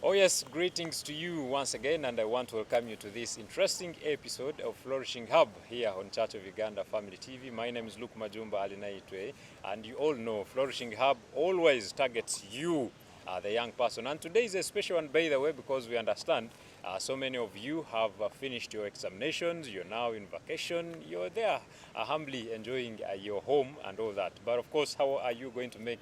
Oh yes, greetings to you once again, and I want to welcome you to this interesting episode of Flourishing Hub here on Church of Uganda Family TV. My name is Luke Majumba Alinaitwe, and you all know Flourishing Hub always targets you, the young person. And today is a special one, by the way, because we understand so many of you have finished your examinations, you're now in vacation, you're there humbly enjoying your home and all that. But of course, how are you going to make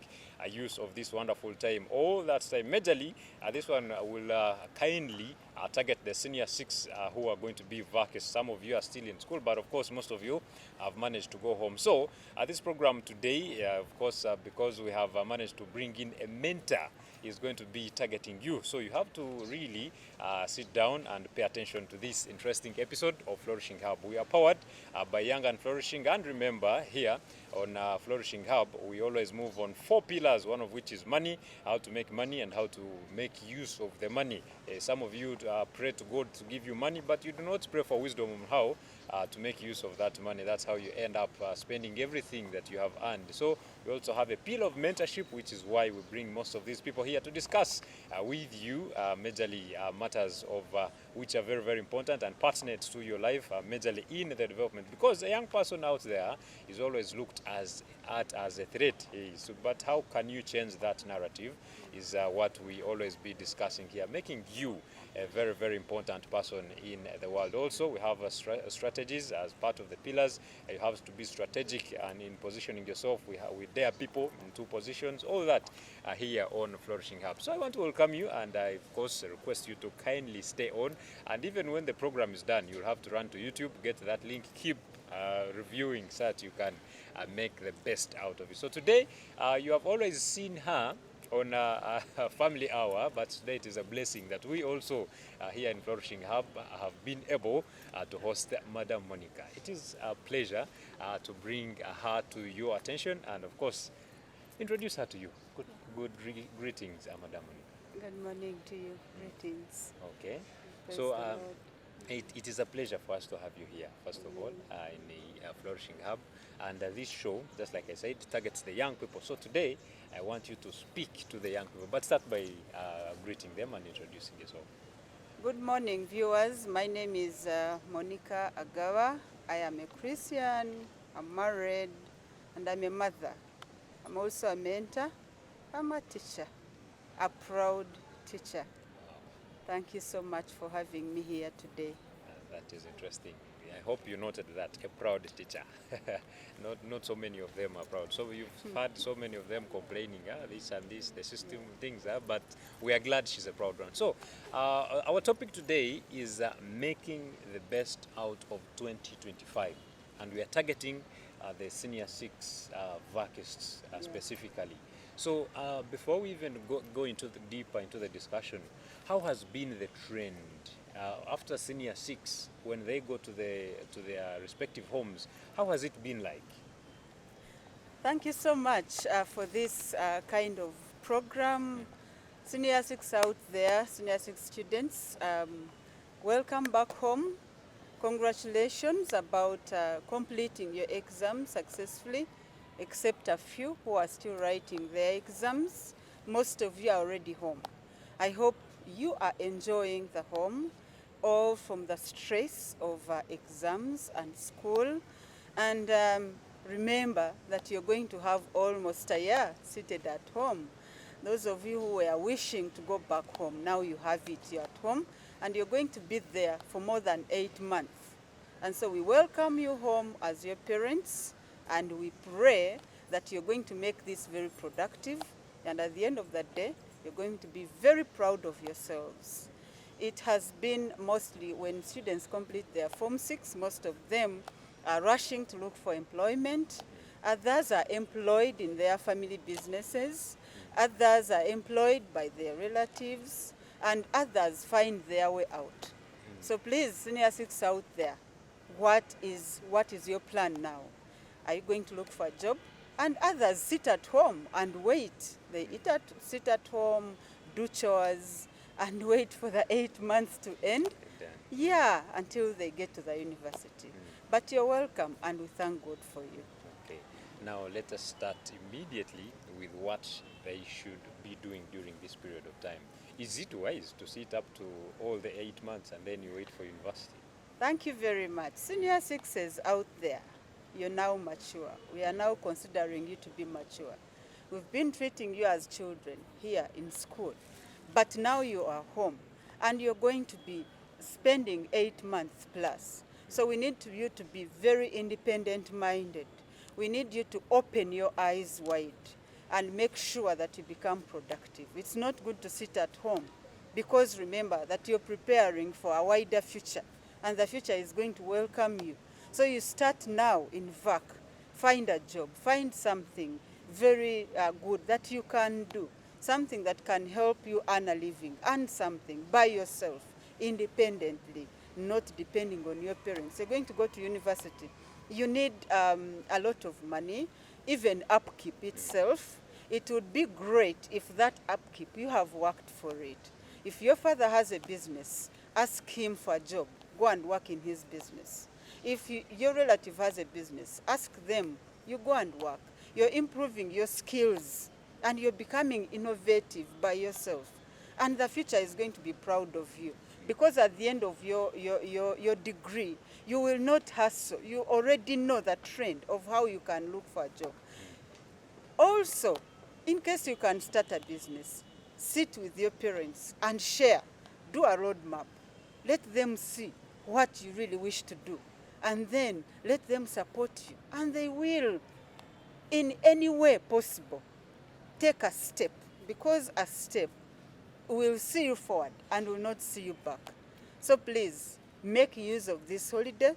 use of this wonderful time? All that time, majorly, this one will kindly target the senior six who are going to be vacated. Some of you are still in school, but of course, most of you have managed to go home. So, this program today, of course, because we have managed to bring in a mentor, is going to be targeting you. So you have to really sit down and pay attention to this interesting episode of Flourishing Hub. We are powered by Young and Flourishing, and remember here on Flourishing Hub, we always move on 4 pillars, one of which is money, how to make money and how to make use of the money. Some of you pray to God to give you money, but you do not pray for wisdom on how to make use of that money. That's how you end up spending everything that you have earned. So we also have a pillar of mentorship, which is why we bring most of these people here to discuss with you majorly matters of which are very, very important and pertinent to your life, majorly in the development. Because a young person out there is always looked as a threat. But how can you change that narrative is what we always be discussing here, making you a very, very important person in the world. Also, we have strategies as part of the pillars. You have to be strategic and in positioning yourself. We dare people into positions, all that here on Flourishing Hub. So I want to welcome you, and I, of course, request you to kindly stay on. And even when the program is done, you'll have to run to YouTube, get that link, keep reviewing so that you can make the best out of it. So today, you have always seen her on a family hour, but today it is a blessing that we also here in Flourishing Hub have been able to host Madam Monica. It is a pleasure to bring her to your attention and of course introduce her to you. Good greetings, Madam Monica. Good morning to you. Greetings. Okay. Praise So the Lord. it is a pleasure for us to have you here, first of all, in the Flourishing Hub. And this show, just like I said, targets the young people. So today, I want you to speak to the young people, but start by greeting them and introducing yourself. Good morning, viewers. My name is Minica Agaba. I am a Christian, I'm married, and I'm a mother. I'm also a mentor. I'm a teacher, a proud teacher. Thank you so much for having me here today. That is interesting. I hope you noted that, a proud teacher. not so many of them are proud. So you've heard so many of them complaining, this and this, the system things, but we are glad she's a proud one. So our topic today is making the best out of 2025. And we are targeting the senior 6 vacists specifically. So before we even go into deeper into the discussion, how has been the trend after senior 6 when they go to their respective homes? How has it been like? Thank you so much for this kind of program. Senior 6 out there, senior 6 students, welcome back home. Congratulations about completing your exam successfully, except a few who are still writing their exams. Most of you are already home. I hope you are enjoying the home, all from the stress of exams and school. And remember that you're going to have almost a year seated at home. Those of you who were wishing to go back home, now you have it, you're at home, and you're going to be there for more than 8 months. And so we welcome you home as your parents, and we pray that you're going to make this very productive, and at the end of the day, you're going to be very proud of yourselves. It has been mostly when students complete their Form 6, most of them are rushing to look for employment. Others are employed in their family businesses. Others are employed by their relatives. And others find their way out. So please, senior 6 out there, what is your plan now? Are you going to look for a job? And others sit at home and wait. They sit at home, do chores, and wait for the 8 months to end. Yeah, until they get to the university. But you're welcome, and we thank God for you. Okay. Now let us start immediately with what they should be doing during this period of time. Is it wise to sit up to all the 8 months and then you wait for university? Thank you very much. Senior sixes out there, you're now mature. We are now considering you to be mature. We've been treating you as children here in school, but now you are home and you're going to be spending 8 months plus. So we need you to be very independent-minded. We need you to open your eyes wide and make sure that you become productive. It's not good to sit at home, because remember that you're preparing for a wider future, and the future is going to welcome you. So you start now in VAC. Find a job, find something very good that you can do, something that can help you earn a living, earn something by yourself, independently, not depending on your parents. You're going to go to university. You need a lot of money, even upkeep itself. It would be great if that upkeep, you have worked for it. If your father has a business, ask him for a job. Go and work in his business. If your relative has a business, ask them. You go and work. You're improving your skills and you're becoming innovative by yourself. And the future is going to be proud of you. Because at the end of your degree, you will not hustle. You already know the trend of how you can look for a job. Also, in case you can start a business, sit with your parents and share. Do a roadmap. Let them see what you really wish to do. And then let them support you. And they will, in any way possible, take a step. Because a step will see you forward and will not see you back. So please, make use of this holiday.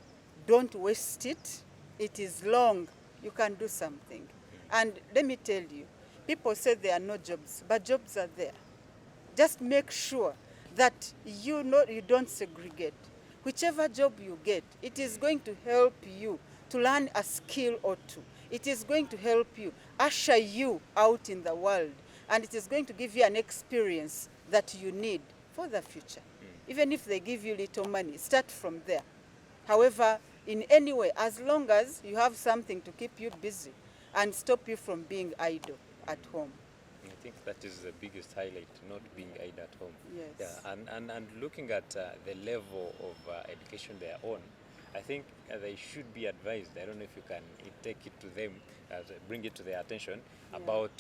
Don't waste it. It is long. You can do something. And let me tell you, people say there are no jobs, but jobs are there. Just make sure that you don't segregate. Whichever job you get, it is going to help you to learn a skill or two. It is going to help you, usher you out in the world, and it is going to give you an experience that you need for the future. Even if they give you little money, start from there. However, in any way, as long as you have something to keep you busy and stop you from being idle at home. I think that is the biggest highlight, not being idle at home. Yes. Yeah, and looking at the level of education they are on, I think they should be advised. I don't know if you can take it to them, bring it to their attention, about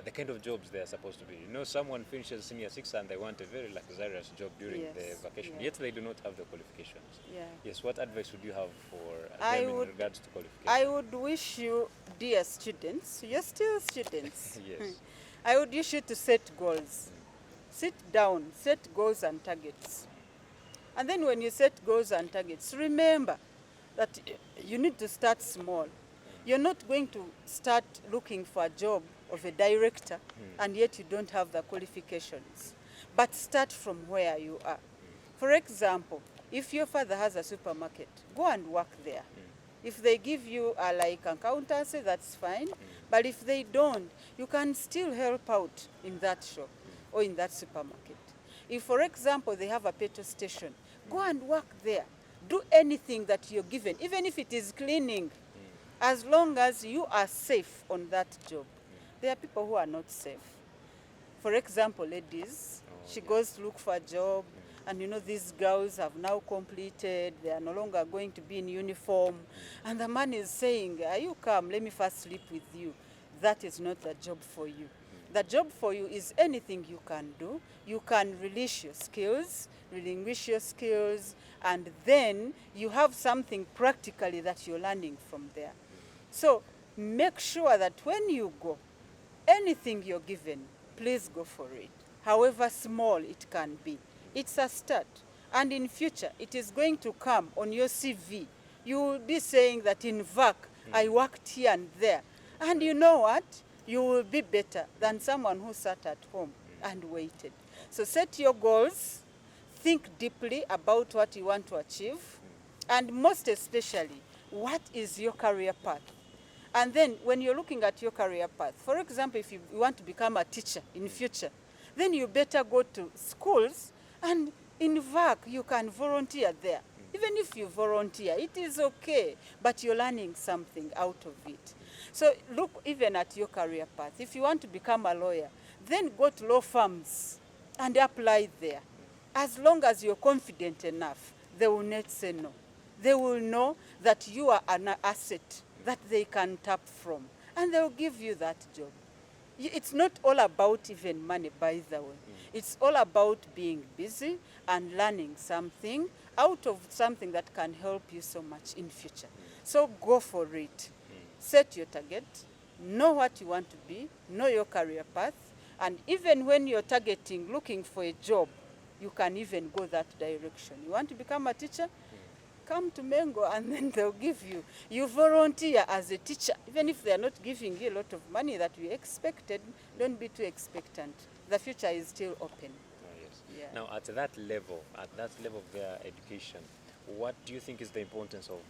the kind of jobs they are supposed to be. You know, someone finishes senior six and they want a very luxurious job during the vacation, yet they do not have the qualifications. Yeah. Yes, what advice would you have for them in regards to qualifications? I would wish you, dear students, you're still students. Yes. I would wish you to set goals. Sit down, set goals and targets. And then when you set goals and targets, remember that you need to start small. You're not going to start looking for a job of a director and yet you don't have the qualifications. But start from where you are. For example, if your father has a supermarket, go and work there. If they give you like accountancy, that's fine. But if they don't, you can still help out in that shop or in that supermarket. If, for example, they have a petrol station, go and work there. Do anything that you're given, even if it is cleaning, as long as you are safe on that job. There are people who are not safe. For example, ladies, she goes to look for a job, and you know these girls have now completed, they are no longer going to be in uniform, and the man is saying, you come, let me first sleep with you. That is not the job for you. The job for you is anything you can do. You can release your skills, relinquish your skills, and then you have something practically that you're learning from there. So make sure that when you go, anything you're given, please go for it. However small it can be. It's a start. And in future, it is going to come on your CV. You will be saying that in VAC, I worked here and there. And you know what? You will be better than someone who sat at home and waited. So set your goals, think deeply about what you want to achieve, and most especially, what is your career path? And then when you're looking at your career path, for example, if you want to become a teacher in future, then you better go to schools, and in VAC, you can volunteer there. Even if you volunteer, it is okay, but you're learning something out of it. So look even at your career path. If you want to become a lawyer, then go to law firms and apply there. As long as you're confident enough, they will not say no. They will know that you are an asset that they can tap from, and they will give you that job. It's not all about even money, by the way. It's all about being busy and learning something out of something that can help you so much in future. So go for it. Set your target, know what you want to be, know your career path, and even when you're targeting, looking for a job, you can even go that direction. You want to become a teacher? Come to Mengo and then they'll give you. You volunteer as a teacher, even if they're not giving you a lot of money that you expected, don't be too expectant. The future is still open. Oh, yes. Yeah. Now, at that level of their education, what do you think is the importance of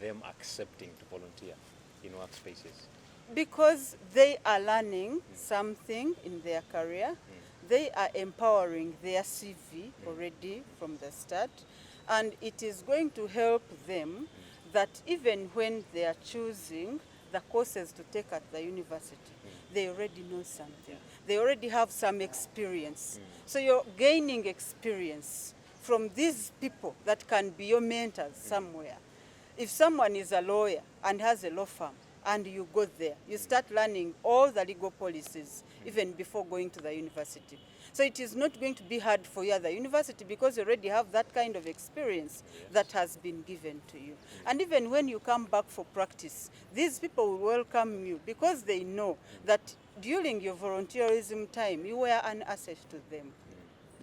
them accepting to volunteer in workspaces? Because they are learning something in their career, they are empowering their CV already from the start, and it is going to help them that even when they are choosing the courses to take at the university, they already know something. They already have some experience. So you're gaining experience from these people that can be your mentors somewhere. If someone is a lawyer and has a law firm, and you go there, you start learning all the legal policies even before going to the university. So it is not going to be hard for you at the university because you already have that kind of experience that has been given to you. And even when you come back for practice, these people will welcome you because they know that during your volunteerism time, you were an asset to them.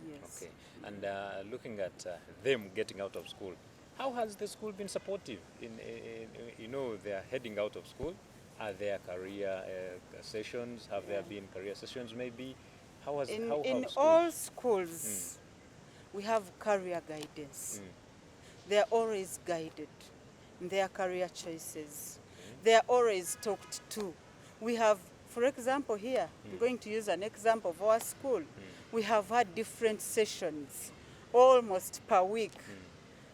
Yes. Okay. And looking at them getting out of school, how has the school been supportive in they're heading out of school? Are there career sessions? Have there been career sessions maybe? How has In schools? all schools, we have career guidance. They are always guided in their career choices. They are always talked to. We have, for example, here, I'm going to use an example of our school. We have had different sessions almost per week,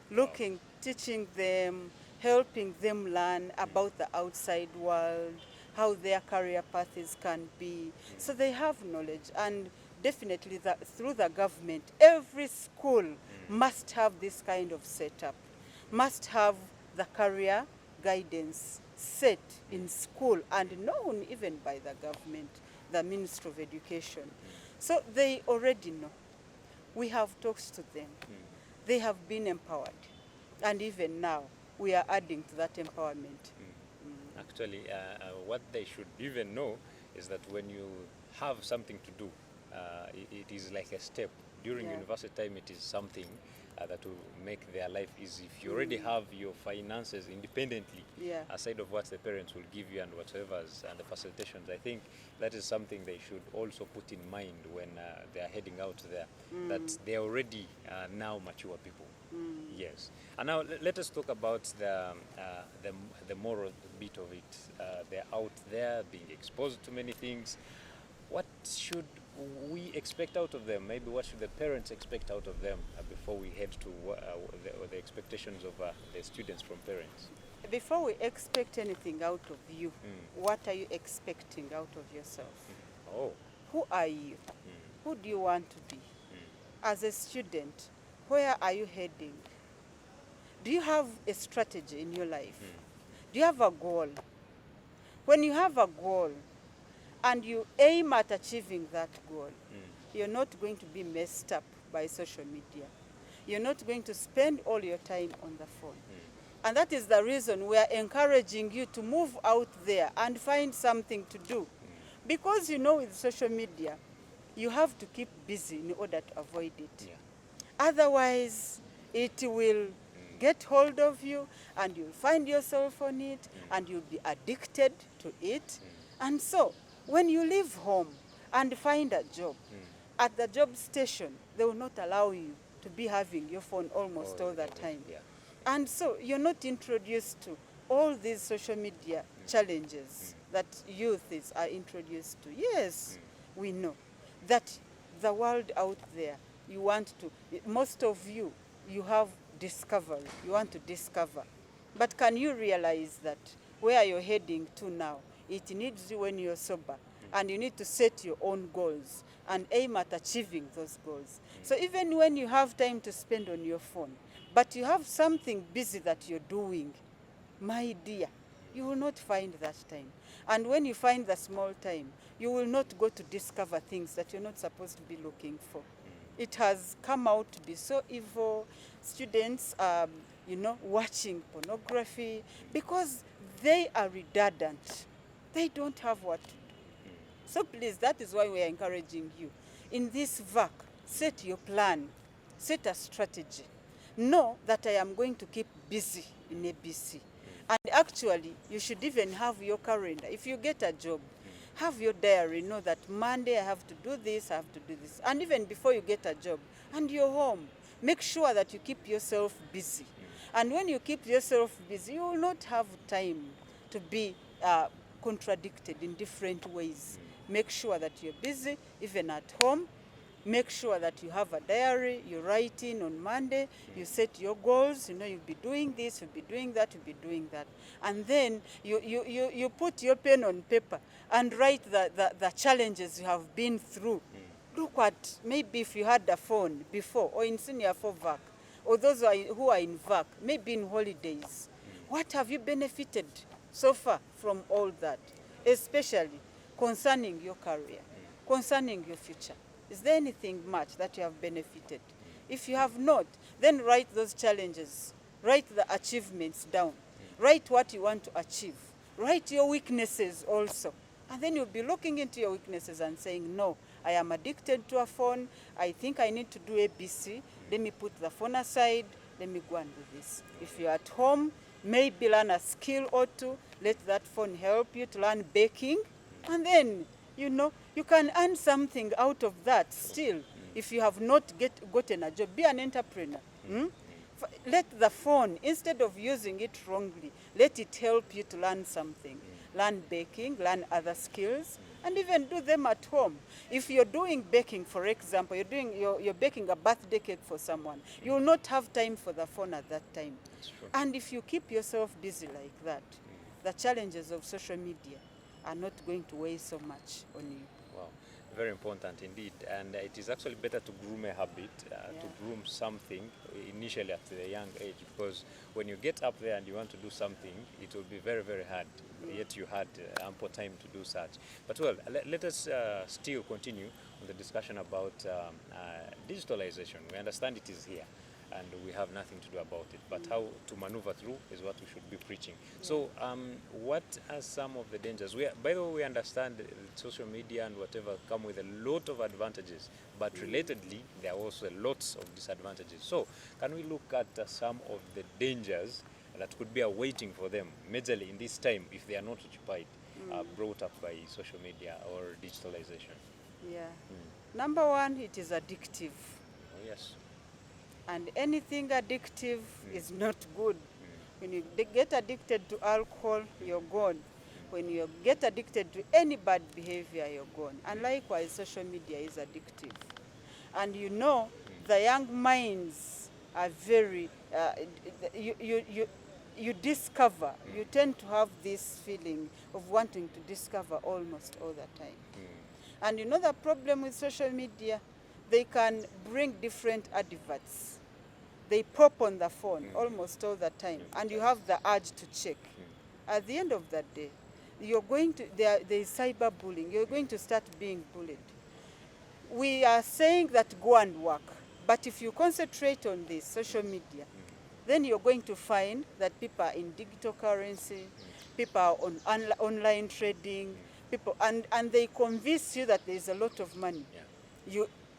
looking, teaching them, helping them learn about the outside world, how their career paths can be. So they have knowledge, and definitely through the government, every school must have this kind of setup, must have the career guidance set in school and known even by the government, the Ministry of Education. So they already know. We have talked to them. They have been empowered. And even now, we are adding to that empowerment. Actually, what they should even know is that when you have something to do, it is like a step. During university time, it is something that will make their life easy. If you already have your finances independently, aside of what the parents will give you and whatever's and the facilitations, I think that is something they should also put in mind when they are heading out there, that they are already now mature people. Yes. And now let us talk about the moral bit of it. They're out there being exposed to many things. What should we expect out of them? Maybe what should the parents expect out of them before we head to the expectations of the students from parents? Before we expect anything out of you, what are you expecting out of yourself? Oh. Who are you? Who do you want to be? As a student, where are you heading? Do you have a strategy in your life? Do you have a goal? When you have a goal and you aim at achieving that goal, you're not going to be messed up by social media. You're not going to spend all your time on the phone. And that is the reason we are encouraging you to move out there and find something to do. Because with social media, you have to keep busy in order to avoid it. Otherwise, it will get hold of you and you'll find yourself on it and you'll be addicted to it. And so, when you leave home and find a job, at the job station, they will not allow you to be having your phone almost all the time. And so, you're not introduced to all these social media challenges that youths are introduced to. Yes, we know that the world out there, you want to, most of you, you have discovery, you want to discover. But can you realize that where you're heading to now, it needs you when you're sober, and you need to set your own goals and aim at achieving those goals. So even when you have time to spend on your phone, but you have something busy that you're doing, my dear, you will not find that time. And when you find the small time, you will not go to discover things that you're not supposed to be looking for. It has come out to be so evil. Students, watching pornography because they are redundant. They don't have what to do. So please, that is why we are encouraging you. In this VAC, set your plan, set a strategy. Know that I am going to keep busy in ABC. And actually, you should even have your calendar. If you get a job, have your diary. Know that Monday I have to do this, I have to do this. And even before you get a job and you're home, make sure that you keep yourself busy. And when you keep yourself busy, you will not have time to be contradicted in different ways. Make sure that you're busy, even at home. Make sure that you have a diary, you write in on Monday, you set your goals, you'll be doing this, you'll be doing that, you'll be doing that. And then you put your pen on paper and write the challenges you have been through. Look at, maybe if you had a phone before, or in senior 4 VAC, or those who are in VAC, maybe in holidays. What have you benefited so far from all that? Especially concerning your career, concerning your future. Is there anything much that you have benefited? If you have not, then write those challenges. Write the achievements down. Write what you want to achieve. Write your weaknesses also. And then you'll be looking into your weaknesses and saying, no, I am addicted to a phone. I think I need to do ABC. Let me put the phone aside. Let me go and do this. If you're at home, maybe learn a skill or two. Let that phone help you to learn baking. And then, you can earn something out of that still. If you have not gotten a job, be an entrepreneur. Let the phone, instead of using it wrongly, let it help you to learn something. Learn baking, learn other skills, and even do them at home. If you're doing baking, for example, you're baking a birthday cake for someone, you will not have time for the phone at that time. And if you keep yourself busy like that, the challenges of social media are not going to weigh so much on you. Wow, very important indeed. And it is actually better to groom a habit, to groom something initially at a young age, because when you get up there and you want to do something, it will be very, very hard. Yet you had ample time to do such. But well, let us still continue on the discussion about digitalization. We understand it is here, and we have nothing to do about it. But how to maneuver through is what we should be preaching. So what are some of the dangers? By the way, we understand social media and whatever come with a lot of advantages, but relatedly, there are also lots of disadvantages. So can we look at some of the dangers that could be awaiting for them, majorly in this time, if they are not occupied, brought up by social media or digitalization? Yeah. Number one, it is addictive. Oh, yes. And anything addictive is not good. When you get addicted to alcohol, you're gone. When you get addicted to any bad behavior, you're gone. And likewise, social media is addictive. And the young minds are very, you discover, you tend to have this feeling of wanting to discover almost all the time. And the problem with social media, they can bring different adverts. They pop on the phone almost all the time, and you have the urge to check. At the end of that day, there is cyberbullying. You're going to start being bullied. We are saying that go and work, but if you concentrate on this social media, then you're going to find that people are in digital currency, people are on online trading, and they convince you that there's a lot of money.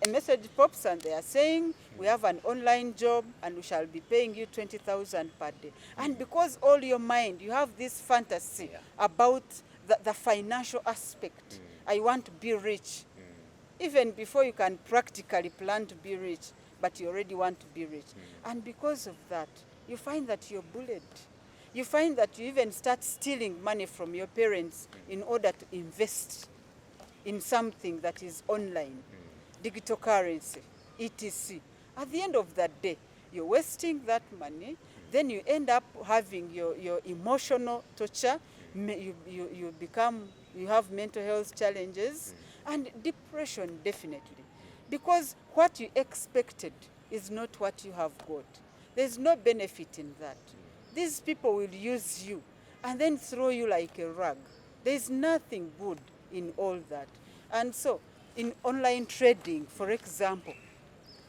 A message pops and they are saying, we have an online job and we shall be paying you 20,000 per day. And because all your mind, you have this fantasy about the financial aspect. I want to be rich. Even before you can practically plan to be rich, but you already want to be rich. And because of that, you find that you're bullied. You find that you even start stealing money from your parents in order to invest in something that is online. Digital currency, etc. At the end of that day, you're wasting that money. Then you end up having your emotional torture. You become you have mental health challenges, and depression definitely. Because what you expected is not what you have got. There's no benefit in that. These people will use you and then throw you like a rug. There's nothing good in all that. And so, in online trading, for example,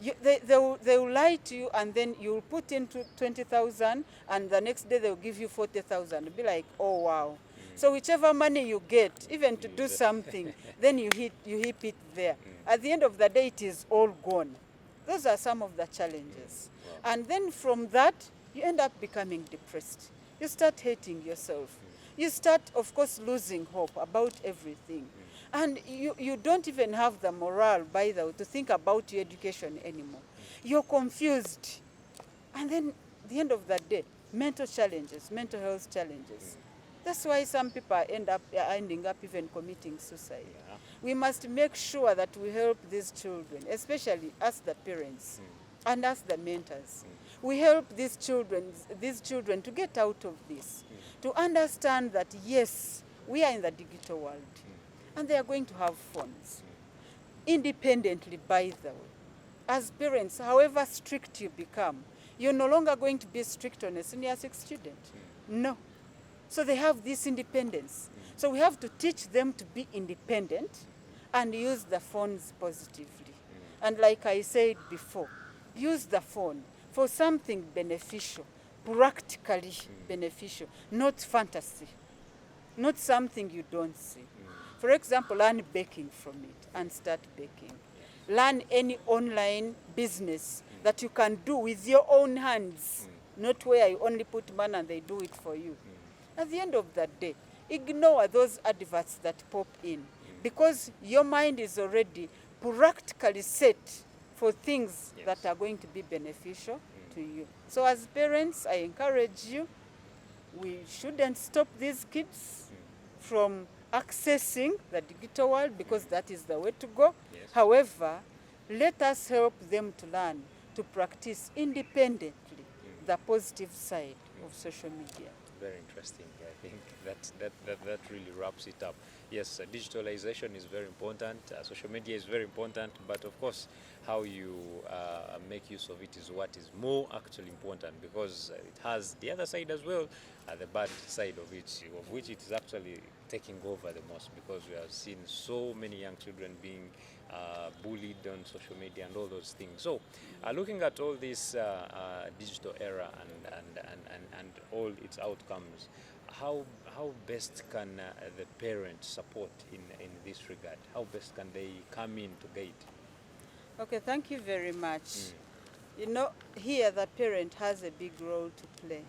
they will lie to you, and then you'll put in 20,000, and the next day they'll give you 40,000. You'll be like, oh wow. So whichever money you get, even to do something, then you heap it there. At the end of the day, it is all gone. Those are some of the challenges. Wow. And then from that, you end up becoming depressed. You start hating yourself. You start, of course, losing hope about everything. And you don't even have the morale, by the way, to think about your education anymore. You're confused. And then, at the end of the day, mental challenges, mental health challenges. That's why some people are ending up even committing suicide. Yeah. We must make sure that we help these children, especially us the parents and us the mentors. We help these children to get out of this, to understand that yes, we are in the digital world, and they are going to have phones. Independently, by the way. As parents, however strict you become, you're no longer going to be strict on a senior 6 student. No. So they have this independence. So we have to teach them to be independent and use the phones positively. And like I said before, use the phone for something beneficial, practically beneficial, not fantasy, not something you don't see. For example, learn baking from it and start baking. Learn any online business that you can do with your own hands, not where you only put money and they do it for you. At the end of the day, ignore those adverts that pop in, because your mind is already practically set for things that are going to be beneficial to you. So as parents, I encourage you, we shouldn't stop these kids from accessing the digital world, because that is the way to go. Yes. However, let us help them to learn to practice independently the positive side of social media. Very interesting. I think that really wraps it up. Yes, digitalization is very important. Social media is very important, but of course, how you make use of it is what is more actually important, because it has the other side as well, the bad side of it, of which it is actually taking over the most, because we have seen so many young children being bullied on social media and all those things. So, looking at all this digital era and all its outcomes, how best can the parents support in this regard? How best can they come in to guide? Okay, thank you very much. You know, here the parent has a big role to play.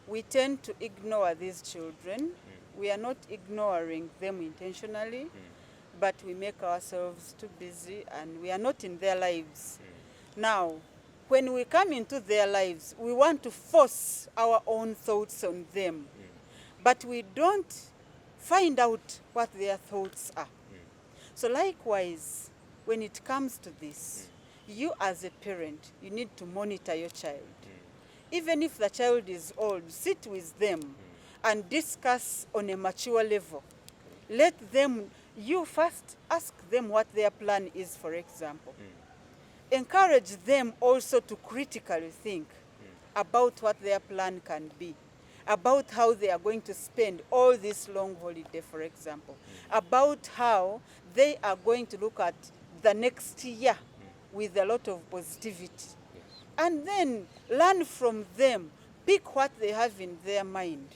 We tend to ignore these children. We are not ignoring them intentionally, but we make ourselves too busy and we are not in their lives. Now, when we come into their lives, we want to force our own thoughts on them, but we don't find out what their thoughts are. So likewise, when it comes to this, you as a parent, you need to monitor your child. Even if the child is old, sit with them and discuss on a mature level. Let them, you first ask them what their plan is, for example. Encourage them also to critically think about what their plan can be, about how they are going to spend all this long holiday, for example, about how they are going to look at the next year with a lot of positivity. And then learn from them, pick what they have in their mind,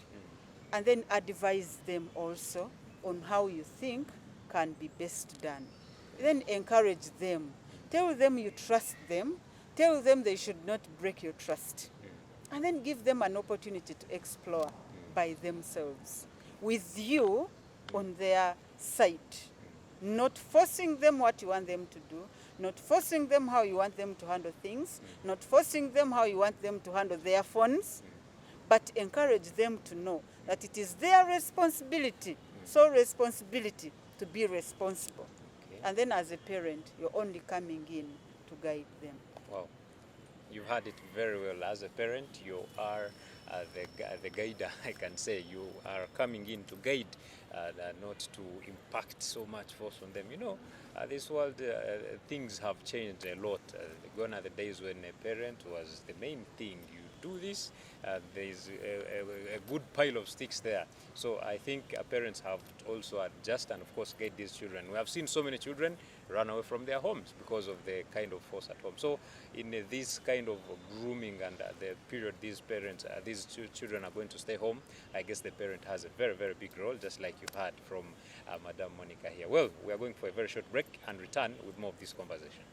and then advise them also on how you think can be best done. Then encourage them. Tell them you trust them. Tell them they should not break your trust. And then give them an opportunity to explore by themselves, with you on their side. Not forcing them what you want them to do, not forcing them how you want them to handle things, not forcing them how you want them to handle their phones, but encourage them to know that it is their responsibility, sole responsibility, to be responsible. And then as a parent, you're only coming in to guide them. Wow. You had it very well. As a parent, you are the guider, I can say. You are coming in to guide, not to impact so much force on them. You know, this world, things have changed a lot. Gone are the days when a parent was the main thing. You do this, there's a good pile of sticks there. So I think parents have to also adjust and, of course, guide these children. We have seen so many children run away from their homes because of the kind of force at home. So in this kind of grooming and the period these parents, these children are going to stay home, I guess the parent has a very, very big role, just like you've heard from Madam Monica here. Well, we are going for a very short break and return with more of this conversation.